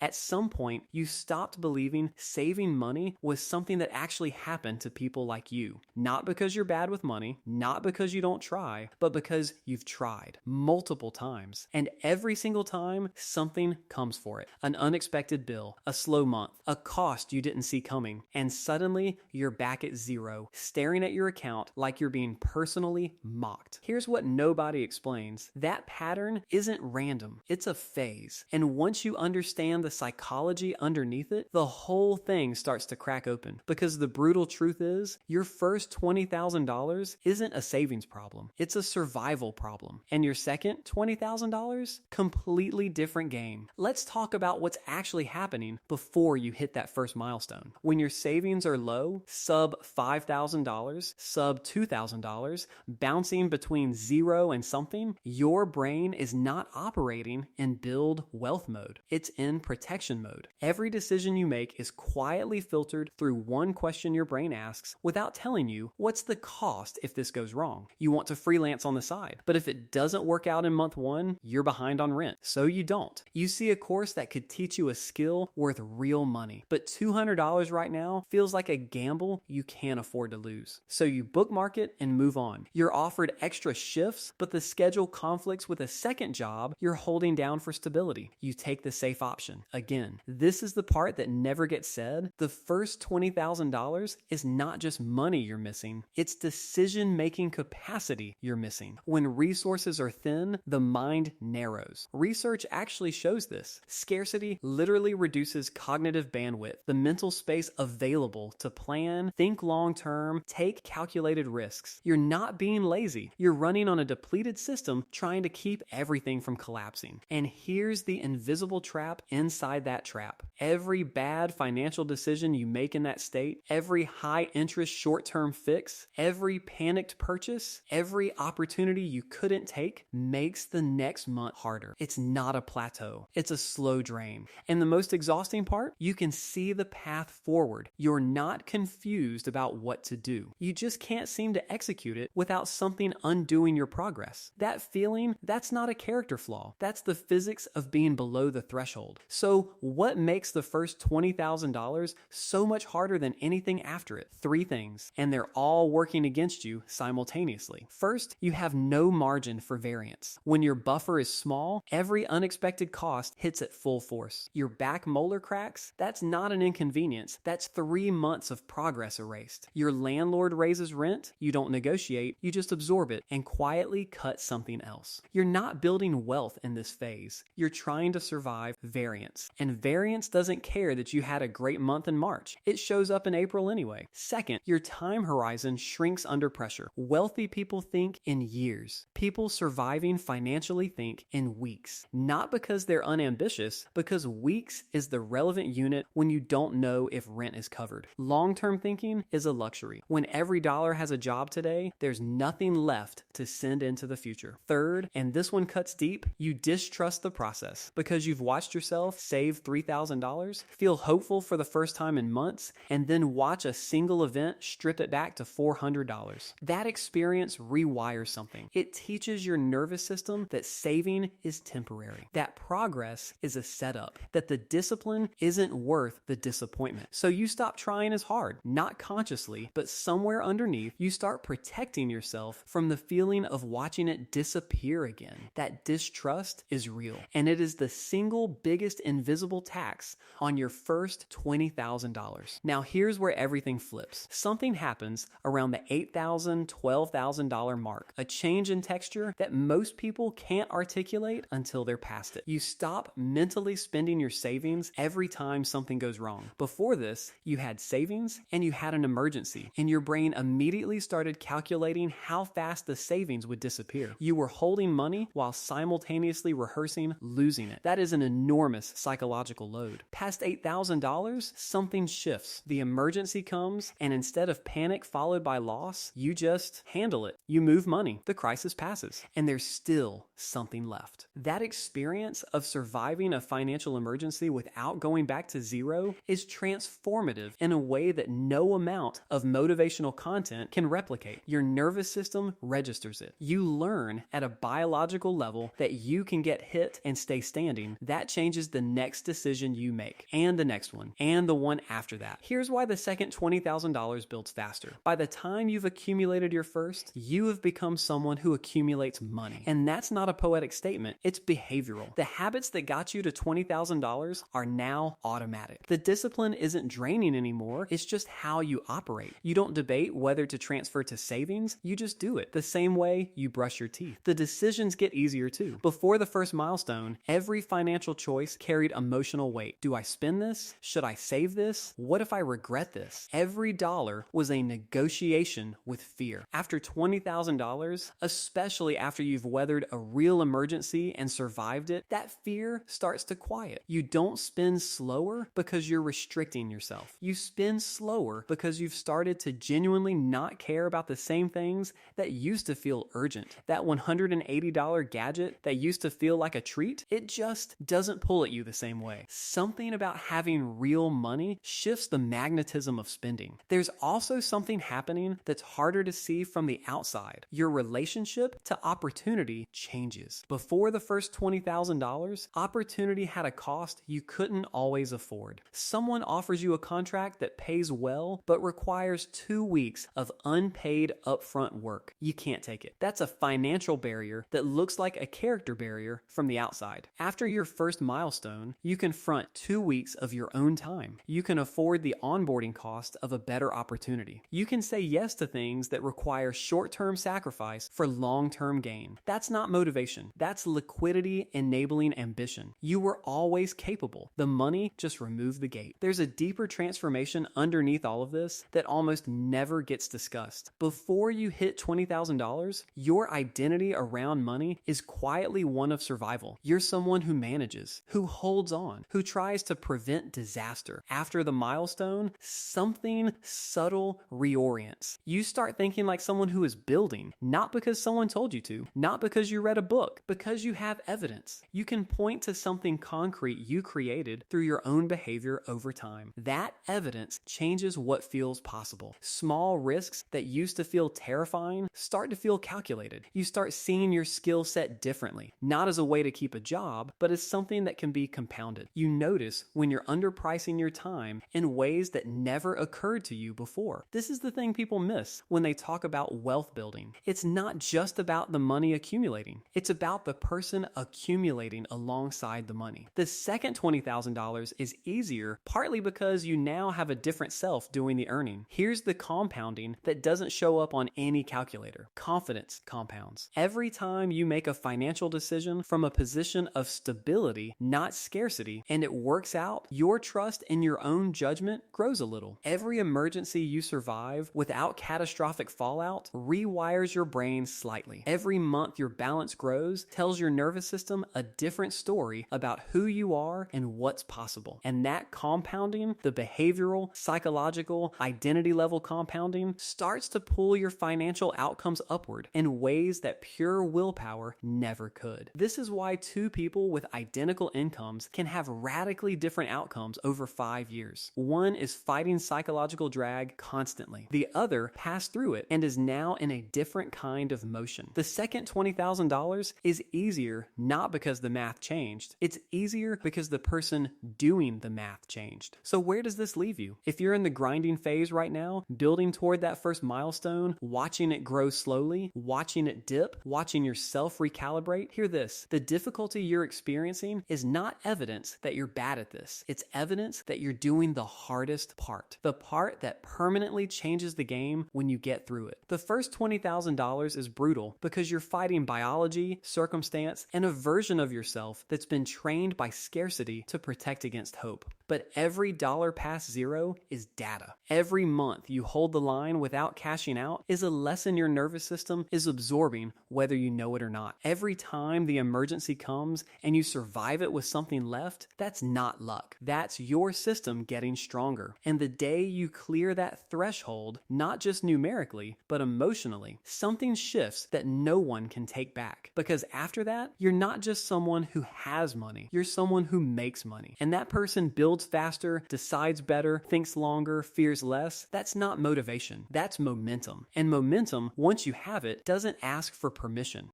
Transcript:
At some point, you stopped believing saving money was something that actually happened to people like you. Not because you're bad with money, not because you don't try, but because you've tried multiple times. And every single time, something comes for it. An unexpected bill, a slow month, a cost you didn't see coming, and suddenly you're back at zero, staring at your account like you're being personally mocked. Here's what nobody explains. That pattern isn't random, it's a phase. And once you understand the psychology underneath it, the whole thing starts to crack open. Because the brutal truth is, your first $20,000 isn't a savings problem, it's a survival problem. And your second $20,000, completely different game. Let's talk about what's actually happening before you hit that first milestone. When your savings are low, sub $5,000, sub $2,000, bouncing between zero and something, your brain is not operating in build wealth mode. It's in protection mode. Every decision you make is quietly filtered through one question your brain asks without telling you what's the cost if this goes wrong. You want to freelance on the side, but if it doesn't work out in month one, you're behind on rent, so you don't. You see a course that could teach you a skill worth real money, but $200 right now feels like a gamble you can't afford to lose. So you bookmark it and move on. You're offered extra shifts, but the schedule conflicts with a second job you're holding down for stability. You take the safe option. Again, this is the part that never gets said. The first $20,000 is not just money you're missing, it's decision-making capacity you're missing. When resources are thin, the mind narrows. Research actually shows this. Scarcity literally reduces cognitive bandwidth, the mental space available to plan, think long-term, take calculated risks. You're not being lazy. You're running on a depleted system trying to keep everything from collapsing. And here's the invisible trap inside that trap. Every bad financial decision you make in that state, every high-interest short-term fix, every panicked purchase, every opportunity you couldn't take makes the next month harder. It's not a plateau. It's a slow drain. And the most exhausting part, you can see the path forward. You're not confused about what to do. You just can't seem to execute it without something undoing your progress. That feeling, that's not a character flaw. That's the physics of being below the threshold. So what makes the first $20,000 so much harder than anything after it? Three things, and they're all working against you simultaneously. First, you have no margin for variance. When your buffer is small, every unexpected cost hits at full force. Your back molar cracks, that's not an inconvenience. That's 3 months of progress erased. Your landlord raises rent, you don't negotiate, you just absorb it and quietly cut something else. You're not building wealth in this phase. You're trying to survive variance. And variance doesn't care that you had a great month in March. It shows up in April anyway. Second, your time horizon shrinks under pressure. Wealthy people think in years. People surviving financially think in weeks. Not because they're unambitious, because weeks is the relevant unit when you don't know if rent is covered. Long-term thinking is a luxury. When every dollar has a job today, there's nothing left to send into the future. Third, and this one cuts deep, you distrust the process because you've watched yourself save $3,000, feel hopeful for the first time in months, and then watch a single event strip it back to $400. That experience rewires something. It teaches your nervous system that saving is temporary, that progress is a setup, that the discipline isn't worth the disappointment. So you stop trying as hard, not consciously, but somewhere underneath, you start protecting yourself from the feeling of watching it disappear again. That distrust is real, and it is the single biggest invisible tax on your first $20,000. Now here's where everything flips. Something happens around the $8,000, $12,000 mark, a change in texture that most people can't articulate until they're past it. You stop mentally spending your savings every time something goes wrong. Before this, you had savings and you had an emergency, and your brain immediately started calculating how fast the savings would disappear. You were holding money while simultaneously rehearsing losing it. That is an enormous psychological load. Past $8,000, something shifts. The emergency comes, and instead of panic followed by loss, you just handle it. You move money. The crisis passes, and there's still something left. That experience of surviving a financial emergency without going back to zero is transformative in a way that no amount of motivational content can replicate. Your nervous system registers it. You learn at a biological level that you can get hit and stay standing. That changes the next decision you make, and the next one, and the one after that. Here's why the second $20,000 builds faster. By the time you've accumulated your first, you have become someone who accumulates money. And that's not a poetic statement, it's behavioral. The habits that got you to $20,000 are now automatic. The discipline isn't draining anymore, it's just how you operate. You don't debate whether to transfer to savings, you just do it. The same way you brush your teeth. The decisions get easier too. Before the first milestone, every financial choice carried emotional weight. Do I spend this? Should I save this? What if I regret this? Every dollar was a negotiation with fear. After $20,000, especially after you've weathered a real emergency and survived it, that fear starts to quiet. You don't spend slower because you're restricting yourself. You spend slower because you've started to genuinely not care about the same things that used to feel urgent. That $180 gadget that used to feel like a treat, it just doesn't pull at you the same way. Something about having real money shifts the magnetism of spending. There's also something happening that's harder to see from the outside. Your relationship to opportunity changes. Before the first $20,000, opportunity had a cost you couldn't always afford. Someone offers you a contract that pays well but requires 2 weeks of unpaid upfront work. You can't take it. That's a financial barrier that looks like a character barrier from the outside. After your first milestone, you confront 2 weeks of your own time. You can afford the onboarding cost of a better opportunity. You can say yes to things that require short-term sacrifice for long-term gain. That's not motivation. That's liquidity enabling ambition. You were always capable. The money just removed the gate. There's a deeper transformation underneath all of this that almost never gets discussed. Before you hit $20,000, your identity around money is quietly one of survival. You're someone who manages, who holds on, who tries to prevent disaster. After the milestone, something subtle reorients. You start thinking like someone who is building, not because someone told you to, not because you read a book, because you have evidence. You can point to something concrete you created through your own behavior over time. That evidence changes what feels possible. Small risks that used to feel terrifying start to feel calculated. You start seeing your skill set differently, not as a way to keep a job, but as something that can be compounded. You notice when you're underpricing your time in ways that never occurred to you before. This is the thing people miss when they talk about wealth building. It's not just about the money accumulating. It's about the person accumulating alongside the money. The second $20,000 is easier, partly because you now have a different self doing the earning. Here's the compounding that doesn't show up on any calculator. Confidence compounds. Every time you make a financial decision from a position of stability, not scarcity, and it works out, your trust in your own judgment grows a little. Every emergency you survive without catastrophic fallout rewires your brain slightly. Every month your balance grows tells your nervous system a different story about who you are and what's possible. And that compounding, the behavioral, psychological, identity level compounding, starts to pull your financial outcomes upward in ways that pure willpower never could. This is why two people with identical incomes can have radically different outcomes over 5 years. One is fighting psychological drag constantly. The other passed through it and is now in a different kind of motion. The second $20,000 is easier not because the math changed. It's easier because the person doing the math changed. So where does this leave you? If you're in the grinding phase right now, building toward that first milestone, watching it grow slowly, watching it dip, watching yourself recalibrate, hear this. The difficulty you're experiencing is not evidence that you're bad at this. It's evidence that you're doing the hardest part. The part that permanently changes the game when you get through it. The first $20,000 is brutal because you're fighting biology, circumstance, and a version of yourself that's been trained by scarcity to protect against hope. But every dollar past zero is data. Every month you hold the line without cashing out is a lesson your nervous system is absorbing whether you know it or not. Every time the emergency comes and you survive it with something left, that's not luck. That's your system getting stronger. And the day you clear that threshold, not just numerically, but emotionally, something shifts that no one can take back. Because after that, you're not just someone who has money, you're someone who makes money. And that person builds faster, decides better, thinks longer, fears less. That's not motivation. That's momentum. And momentum, once you have it, doesn't ask for permission.